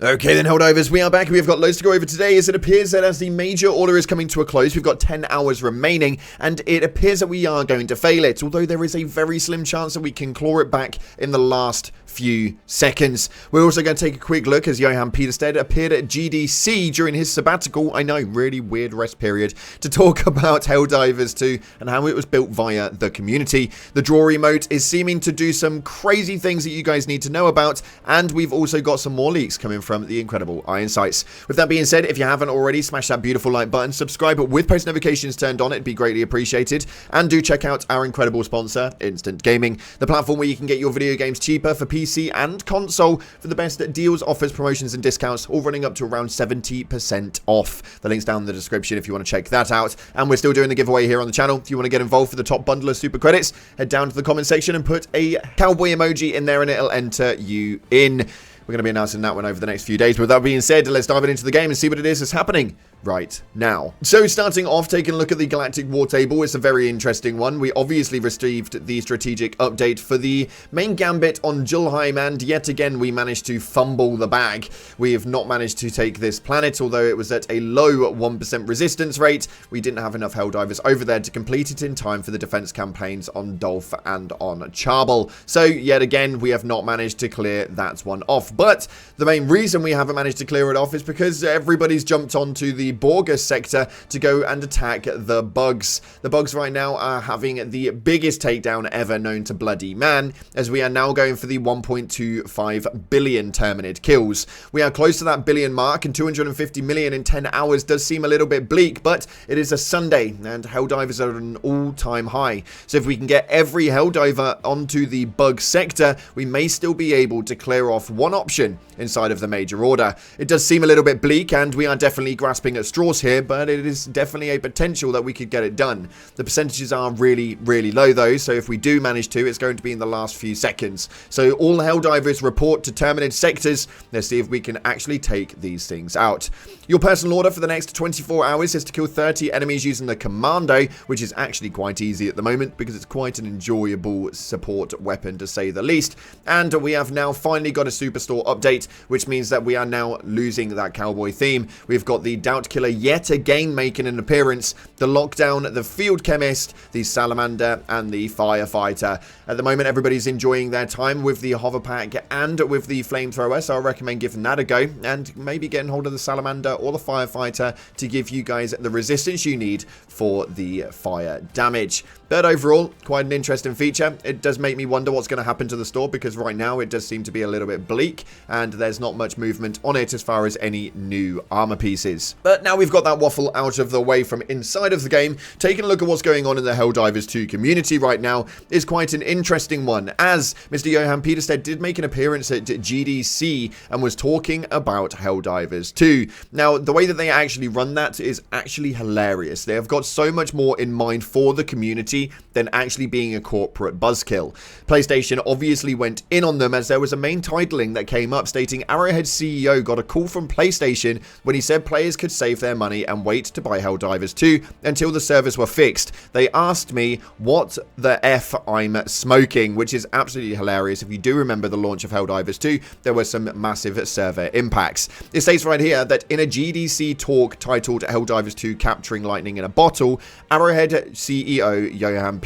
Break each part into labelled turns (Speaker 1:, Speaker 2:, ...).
Speaker 1: Okay then, Helldivers, we are back and we've got loads to go over today, as it appears that as the major order is coming to a close, we've got 10 hours remaining, and it appears that we are going to fail it, although there is a very slim chance that we can claw it back in the last few seconds. We're also going to take a quick look as Johan appeared at GDC during his sabbatical, I know, really weird rest period, to talk about Helldivers 2 and how it was built via the community. The draw emote is seeming to do some crazy things that you guys need to know about, and we've also got some more leaks coming from the incredible Iron Sights. With that being said, if you haven't already, smash that beautiful like button, subscribe with post notifications turned on, it'd be greatly appreciated, and do check out our incredible sponsor, Instant Gaming, the platform where you can get your video games cheaper for PC and console for the best deals, offers, promotions and discounts, all running up to around 70% off. The link's down in the description if you want to check that out, and we're still doing the giveaway here on the channel. If you want to get involved for the top bundle of super credits, head down to the comment section and put a cowboy emoji in there and it'll enter you in. We're going to be announcing that one over the next few days. But with that being said, let's dive into the game and see what it is that's happening right now. So starting off, taking a look at the Galactic War Table, it's a very interesting one. We obviously received the strategic update for the main gambit on Julheim, and yet again we managed to fumble the bag. We have not managed to take this planet, although it was at a low 1% resistance rate. We didn't have enough Helldivers over there to complete it in time for the defense campaigns on Dolph and on Charbel. So yet again, we have not managed to clear that one off. But the main reason we haven't managed to clear it off is because everybody's jumped onto the Borgus sector to go and attack the bugs. The bugs right now are having the biggest takedown ever known to bloody man, as we are now going for the 1.25 billion Terminid kills. We are close to that billion mark, and 250 million in 10 hours does seem a little bit bleak, but it is a Sunday and Helldivers are at an all-time high. So if we can get every Helldiver onto the bug sector, we may still be able to clear off one option inside of the major order. It does seem a little bit bleak, and we are definitely grasping at straws here, but it is definitely a potential that we could get it done. The percentages are really, really low though, so if we do manage to, it's going to be in the last few seconds. So all Helldivers report to Terminid sectors. Let's see if we can actually take these things out. Your personal order for the next 24 hours is to kill 30 enemies using the Commando, which is actually quite easy at the moment because it's quite an enjoyable support weapon to say the least. And we have now finally got a Superstore update, which means that we are now losing that cowboy theme. We've got the Doubt Killer yet again making an appearance, the Lockdown, the Field Chemist, the Salamander and the Firefighter. At the moment, everybody's enjoying their time with the Hover Pack and with the Flamethrower, so I recommend giving that a go, and maybe getting hold of the Salamander or the Firefighter to give you guys the resistance you need for the fire damage. But overall, quite an interesting feature. It does make me wonder what's going to happen to the store, because right now it does seem to be a little bit bleak and there's not much movement on it as far as any new armor pieces. But now we've got that waffle out of the way from inside of the game, taking a look at what's going on in the Helldivers 2 community right now is quite an interesting one, as Mr. Johan did make an appearance at GDC and was talking about Helldivers 2. Now, the way that they actually run that is actually hilarious. They have got so much more in mind for the community than actually being a corporate buzzkill. PlayStation obviously went in on them, as there was a main titling that came up stating Arrowhead's CEO got a call from PlayStation when he said players could save their money and wait to buy Helldivers 2 until the servers were fixed. They asked me what the F I'm smoking, which is absolutely hilarious. If you do remember the launch of Helldivers 2, there were some massive server impacts. It states right here that in a GDC talk titled Helldivers 2 Capturing Lightning in a Bottle, Arrowhead CEO Johan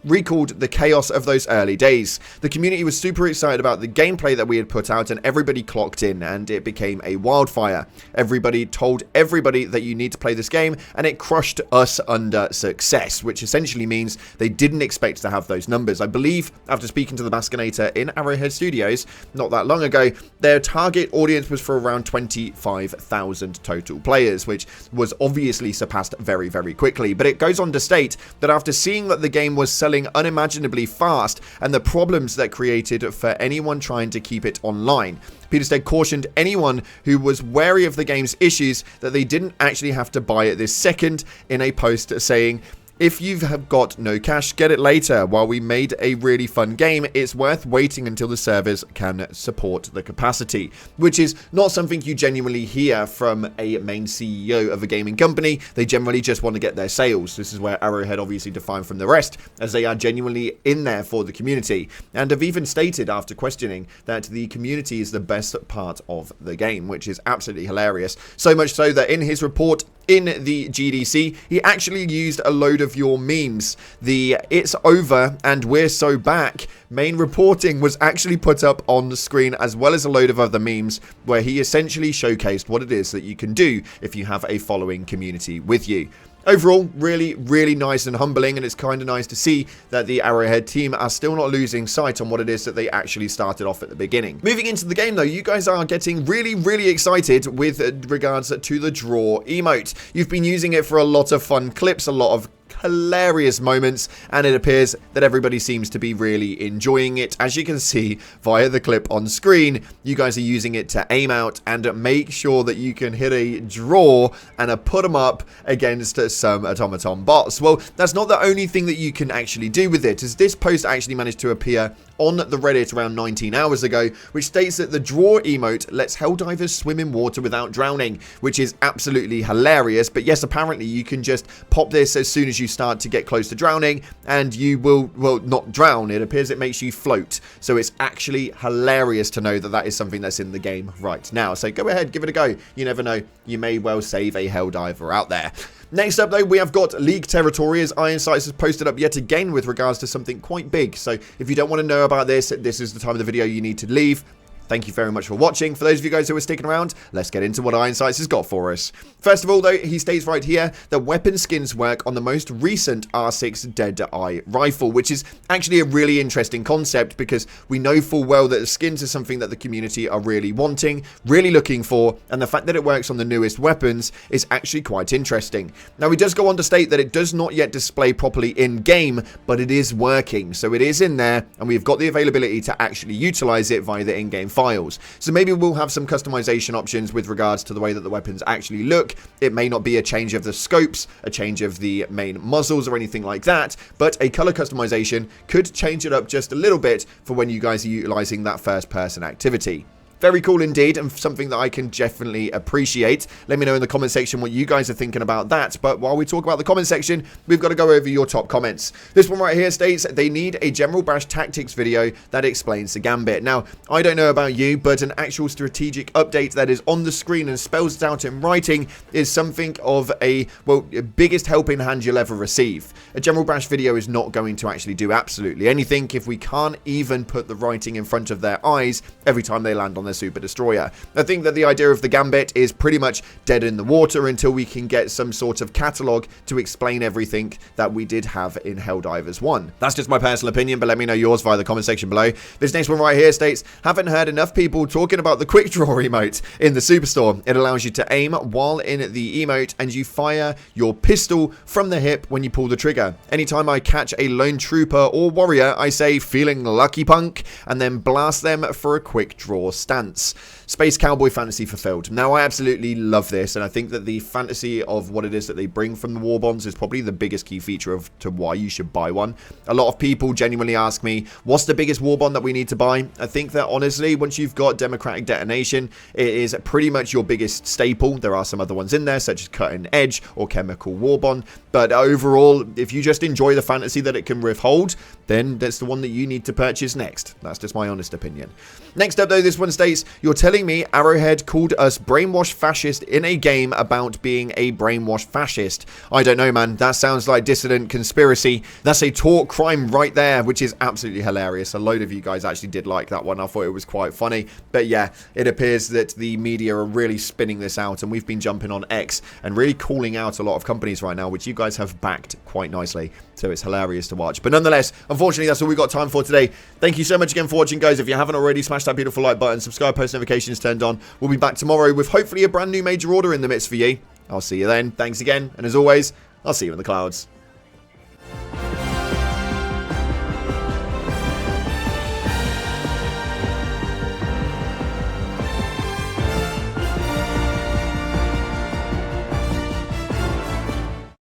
Speaker 1: recalled the chaos of those early days. The community was super excited about the gameplay that we had put out, and everybody clocked in and it became a wildfire. Everybody told everybody that you need to play this game, and it crushed us under success, which essentially means they didn't expect to have those numbers. I believe after speaking to the Baskinator in Arrowhead Studios not that long ago, their target audience was for around 25,000 total players, which was obviously surpassed very, very quickly. But it goes on to state that after seeing that the game was selling unimaginably fast and the problems that created for anyone trying to keep it online, Peterstead cautioned anyone who was wary of the game's issues that they didn't actually have to buy it this second in a post saying, if you have got no cash, get it later. While we made a really fun game, it's worth waiting until the servers can support the capacity, which is not something you genuinely hear from a main CEO of a gaming company. They generally just want to get their sales. This is where Arrowhead obviously differ from the rest, as they are genuinely in there for the community, and have even stated after questioning that the community is the best part of the game, which is absolutely hilarious. So much so that in his report in the GDC, he actually used a load of your memes. The "it's over and we're so back" main reporting was actually put up on the screen, as well as a load of other memes where he essentially showcased what it is that you can do if you have a following community with you. Overall, really, really nice and humbling, and it's kind of nice to see that the Arrowhead team are still not losing sight on what it is that they actually started off at the beginning. Moving into the game, though, you guys are getting really, really excited with regards to the draw emote. You've been using it for a lot of fun clips, a lot of hilarious moments, and it appears that everybody seems to be really enjoying it. As you can see via the clip on screen, you guys are using it to aim out and make sure that you can hit a draw and put them up against some automaton bots. Well, that's not the only thing that you can actually do with it, as this post actually managed to appear on the Reddit around 19 hours ago, which states that the draw emote lets Helldivers swim in water without drowning, which is absolutely hilarious. But yes, apparently you can just pop this as soon as you start to get close to drowning, and you will, well, not drown. It appears it makes you float. So it's actually hilarious to know that that is something that's in the game right now. So go ahead, give it a go. You never know, you may well save a Helldiver out there. Next up, though, we have got League territory, as Ironsights has posted up yet again with regards to something quite big. So if you don't want to know about this, this is the time of the video you need to leave. Thank you very much for watching. For those of you guys who are sticking around, let's get into what Ironsights has got for us. First of all, though, he states right here that weapon skins work on the most recent R6 Dead Eye rifle, which is actually a really interesting concept, because we know full well that the skins are something that the community are really wanting, really looking for, and the fact that it works on the newest weapons is actually quite interesting. Now, he does go on to state that it does not yet display properly in-game, but it is working, so it is in there, and we've got the availability to actually utilize it via the in-game files. So maybe we'll have some customization options with regards to the way that the weapons actually look. It may not be a change of the scopes, a change of the main muzzles or anything like that, but a color customization could change it up just a little bit for when you guys are utilizing that first person activity. Very cool indeed, and something that I can definitely appreciate. Let me know in the comment section what you guys are thinking about that. But while we talk about the comment section, we've got to go over your top comments. This one right here states they need a General Bash tactics video that explains the gambit. Now, I don't know about you, but an actual strategic update that is on the screen and spells it out in writing is something of a, well, biggest helping hand you'll ever receive. A General Bash video is not going to actually do absolutely anything if we can't even put the writing in front of their eyes every time they land on their super destroyer. I think that the idea of the gambit is pretty much dead in the water until we can get some sort of catalog to explain everything that we did have in Helldivers 1. That's just my personal opinion, but let me know yours via the comment section below. This next one right here states, haven't heard enough people talking about the quick draw emote in the Superstore. It allows you to aim while in the emote, and you fire your pistol from the hip when you pull the trigger. Anytime I catch a lone trooper or warrior, I say feeling lucky punk, and then blast them for a quick draw stance. Space Cowboy fantasy fulfilled. Now, I absolutely love this, and I think that the fantasy of what it is that they bring from the war bonds is probably the biggest key feature of to why you should buy one. A lot of people genuinely ask me, what's the biggest war bond that we need to buy? I think that honestly, once you've got Democratic Detonation, it is pretty much your biggest staple. There are some other ones in there, such as Cutting Edge or Chemical War Bond, but overall, if you just enjoy the fantasy that it can withhold, then that's the one that you need to purchase next. That's just my honest opinion. Next up, though, this one states, you're telling me Arrowhead called us brainwashed fascist in a game about being a brainwashed fascist? I don't know, man. That sounds like dissident conspiracy. That's a tort crime right there, which is absolutely hilarious. A load of you guys actually did like that one. I thought it was quite funny. But yeah, it appears that the media are really spinning this out, and we've been jumping on X and really calling out a lot of companies right now, which you guys have backed quite nicely. So it's hilarious to watch. But nonetheless, unfortunately, that's all we've got time for today. Thank you so much again for watching, guys. If you haven't already, smash that beautiful like button, subscribe, post notifications turned on. We'll be back tomorrow with hopefully a brand new major order in the midst for you. I'll see you then. Thanks again. And as always, I'll see you in the clouds.